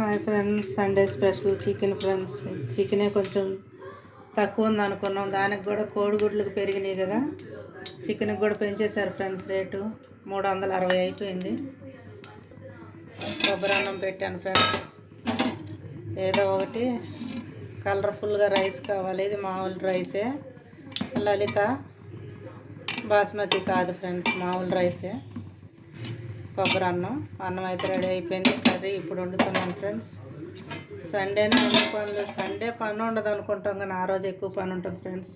Hi friends, Sunday special chicken friends. చికెనే కొంచెం తక్కువ ఉంది అనుకున్నాం, దానికి కూడా కోడిగుడ్లకు పెరిగినాయి కదా, చికెన్కి కూడా పెంచేశారు ఫ్రెండ్స్. రేటు 360 అయిపోయింది. కొబ్బరి అన్నం పెట్టాను ఫ్రెండ్స్. ఏదో ఒకటి కలర్ఫుల్గా రైస్ కావాలి. ఇది మామూలు రైసే, లలిత బాస్మతి కాదు ఫ్రెండ్స్, మామూలు రైసే. కొబ్బరి అన్నం అయితే రెడీ అయిపోయింది. కర్రీ ఇప్పుడు వండుతున్నాను ఫ్రెండ్స్. సండేనే అన్ని పనులు, సండే పని ఉండదు అనుకుంటాం కానీ ఆ రోజు ఎక్కువ పని ఉంటుంది ఫ్రెండ్స్.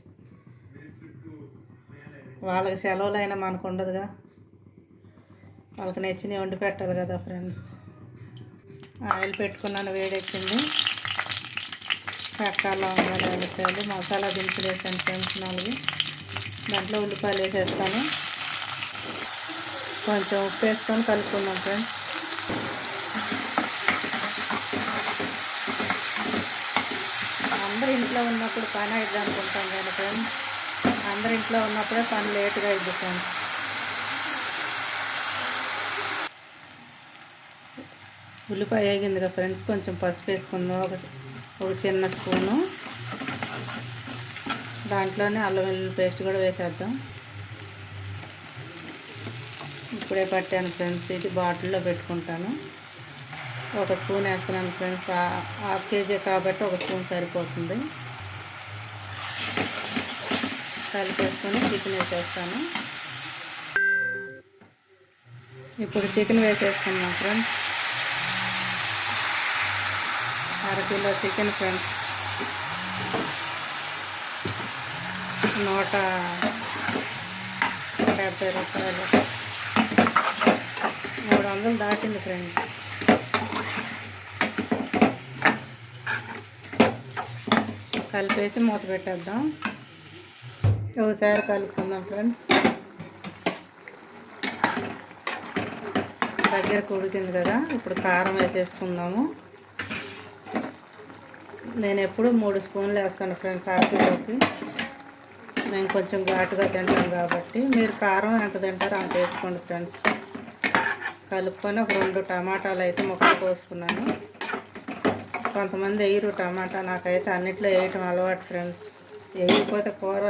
వాళ్ళకి సెలవులు అయినా మనకు ఉండదుగా, వాళ్ళకి నచ్చినవి వండి పెట్టాలి కదా ఫ్రెండ్స్. ఆయిల్ పెట్టుకున్నాను, వేడెక్కింది. చక్కా లవంగాలు వేసాను, మసాలా దినుసులు వేసాను ఫ్రెండ్స్ 4. దాంట్లో ఉల్లిపాయలు వేసేస్తాను. కొంచెం ఉప్పు వేసుకొని కలుపుకుందాం ఫ్రెండ్స్. అందరు ఇంట్లో ఉన్నప్పుడు పని అయిద్ది అనుకుంటాం కానీ ఫ్రెండ్స్, అందరు ఇంట్లో ఉన్నప్పుడే పని లేట్గా అయిద్ది ఫ్రెండ్స్. ఉల్లిపాయ వేగింది కదా ఫ్రెండ్స్, కొంచెం పసుపు వేసుకుందాం, ఒక చిన్న స్పూను. దాంట్లోనే అల్లం వెల్లుల్లి పేస్ట్ కూడా వేసేద్దాం. ఇప్పుడే పట్టాను ఫ్రెండ్స్, ఇది బాటిల్లో పెట్టుకుంటాను. ఒక స్పూన్ వేస్తున్నాను ఫ్రెండ్స్, హాఫ్ కేజీ కాబట్టి ఒక స్పూన్ సరిపోతుంది. కలిపేసుకొని చికెన్ వేసేస్తాను. ఇప్పుడు చికెన్ వేసేసుకున్నాం ఫ్రెండ్స్. 1/2 kilo chicken friends. 170 రూపాయలు, 300 దాటింది ఫ్రెండ్స్. కలిపేసి మూత పెట్టేద్దాం. ఒకసారి కలుపుకుందాం ఫ్రెండ్స్. దగ్గరకు ఉడికింది కదా, ఇప్పుడు కారం వేసేసుకుందాము. నేను ఎప్పుడు 3 స్పూన్లు వేస్తాను ఫ్రెండ్స్ కిలోకి. మేము కొంచెం ఘాటుగా తింటాం కాబట్టి మీరు కారం ఎంత తింటారో అంత వేసుకోండి ఫ్రెండ్స్. కలుపుకొని ఒక 2 టమాటాలు అయితే ముక్కలు కోసుకున్నాను. కొంతమంది వేయరు టమాటా, నాకైతే అన్నిట్లో వేయటం అలవాటు ఫ్రెండ్స్. వేయకపోతే కూర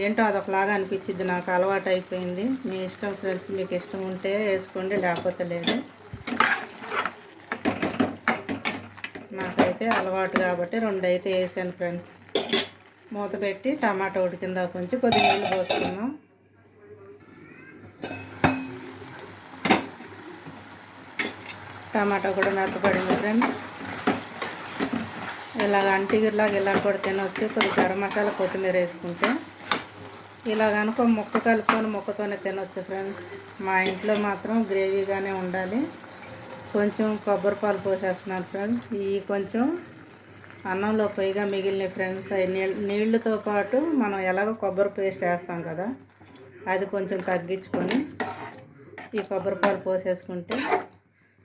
ఏంటో అదొకలాగా అనిపించింది, నాకు అలవాటు అయిపోయింది. మీ ఇష్టం ఫ్రెండ్స్, మీకు ఇష్టం ఉంటే వేసుకోండి, లేకపోతే లేదు. నాకైతే అలవాటు కాబట్టి 2 అయితే వేసాను ఫ్రెండ్స్. మూత పెట్టి టమాటా ఉడికిందా కొంచెం కొద్ది నీళ్ళు పోసుకున్నాం. టమాటా కూడా మెత్తపడింది ఫ్రెండ్స్. ఇలాగ అంటిగిలాగా ఇలా కూడా తినవచ్చు. కొద్ది గరం మసాలా, కొత్తిమీర వేసుకుంటే ఇలా కనుక ముక్క కలుపుకొని ముక్కతోనే తినవచ్చు ఫ్రెండ్స్. మా ఇంట్లో మాత్రం గ్రేవీగానే ఉండాలి. కొంచెం కొబ్బరి పాలు పోసేస్తున్నాను ఫ్రెండ్స్. ఇవి కొంచెం అన్నంలో పొయ్యిగా మిగిలిన ఫ్రెండ్స్. అవి నీళ్ళతో పాటు మనం ఎలాగో కొబ్బరి పేస్ట్ వేస్తాం కదా, అది కొంచెం తగ్గించుకొని ఈ కొబ్బరి పాలు పోసేసుకుంటే,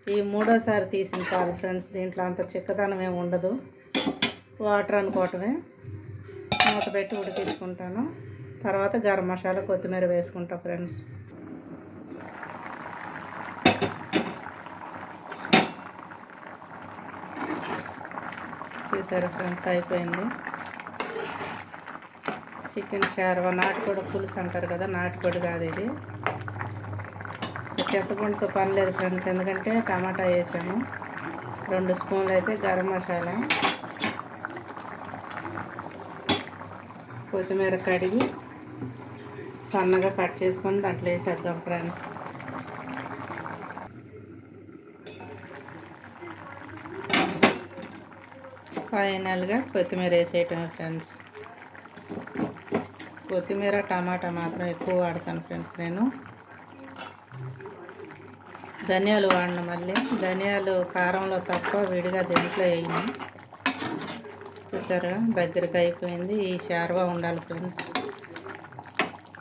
ఈ 3వసారి తీసిన పాలు ఫ్రెండ్స్. దీంట్లో అంత చిక్కదనం ఏమి ఉండదు, వాటర్ అనుకోవటమే. మూత పెట్టి ఉడికించుకుంటాను. తర్వాత గరం మసాలా, కొత్తిమీర వేసుకుంటా ఫ్రెండ్స్. చూసారా ఫ్రెండ్స్, అయిపోయింది. చికెన్ షార్వా, నాటుకోడి పులుసు అంటారు కదా, నాటుకోడి కాదు ఇది. చింతపండుతో పని లేదు ఫ్రెండ్స్, ఎందుకంటే టమాటా వేసాము. 2 స్పూన్లు అయితే గరం మసాలా, కొత్తిమీర కడిగి సన్నగా కట్ చేసుకొని దాంట్లో వేసేద్దాం ఫ్రెండ్స్. ఫైనల్గా కొత్తిమీర వేసేయటమే ఫ్రెండ్స్. కొత్తిమీర టమాటా మాత్రం ఎక్కువ వాడతాను ఫ్రెండ్స్ నేను. ధనియాలు వాడిన, మళ్ళీ ధనియాలు కారంలో తప్ప విడిగా దీంట్లో వేయను. చూసారా, దగ్గరికి అయిపోయింది. ఈ షార్వా ఉండాలి ఫ్రెండ్స్.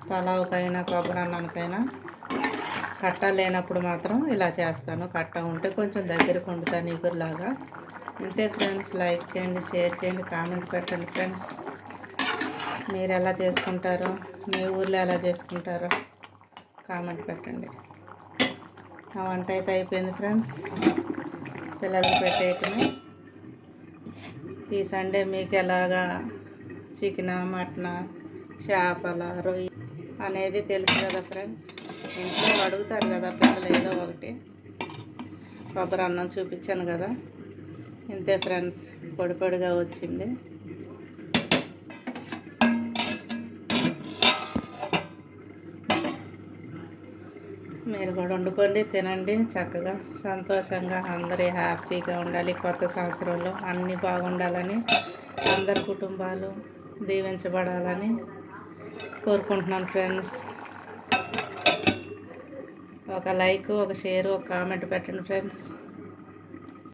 పలావుకైనా కొబ్బరి అన్నానికైనా కట్ట లేనప్పుడు మాత్రం ఇలా చేస్తాను. కట్ట ఉంటే కొంచెం దగ్గరకు వండుతాను ఇగురులాగా. ఇంతే ఫ్రెండ్స్. లైక్ చేయండి, షేర్ చేయండి, కామెంట్ పెట్టండి ఫ్రెండ్స్. మీరు ఎలా చేసుకుంటారో, మీ ఊర్లో ఎలా చేసుకుంటారో కామెంట్ పెట్టండి. ఆ వంట అయితే అయిపోయింది ఫ్రెండ్స్. పిల్లలకి పెట్టేయటమే. ఈ సండే మీకు ఎలాగా చికెన్, మటన్, చేపల, రొయ్య అనేది తెలుసు కదా ఫ్రెండ్స్. ఇంట్లో అడుగుతారు కదా పిల్లలు ఏదో ఒకటి. కొబ్బరి అన్నం చూపించాను కదా, ఇంతే ఫ్రెండ్స్. పొడి పొడిగా వచ్చింది. మీరు కూడా వండుకోండి, తినండి చక్కగా సంతోషంగా. అందరూ హ్యాపీగా ఉండాలి. కొత్త సంవత్సరంలో అన్నీ బాగుండాలని, అందరి కుటుంబాలు దీవించబడాలని కోరుకుంటున్నాను ఫ్రెండ్స్. ఒక లైక్, ఒక షేర్, ఒక కామెంట్ పెట్టండి ఫ్రెండ్స్.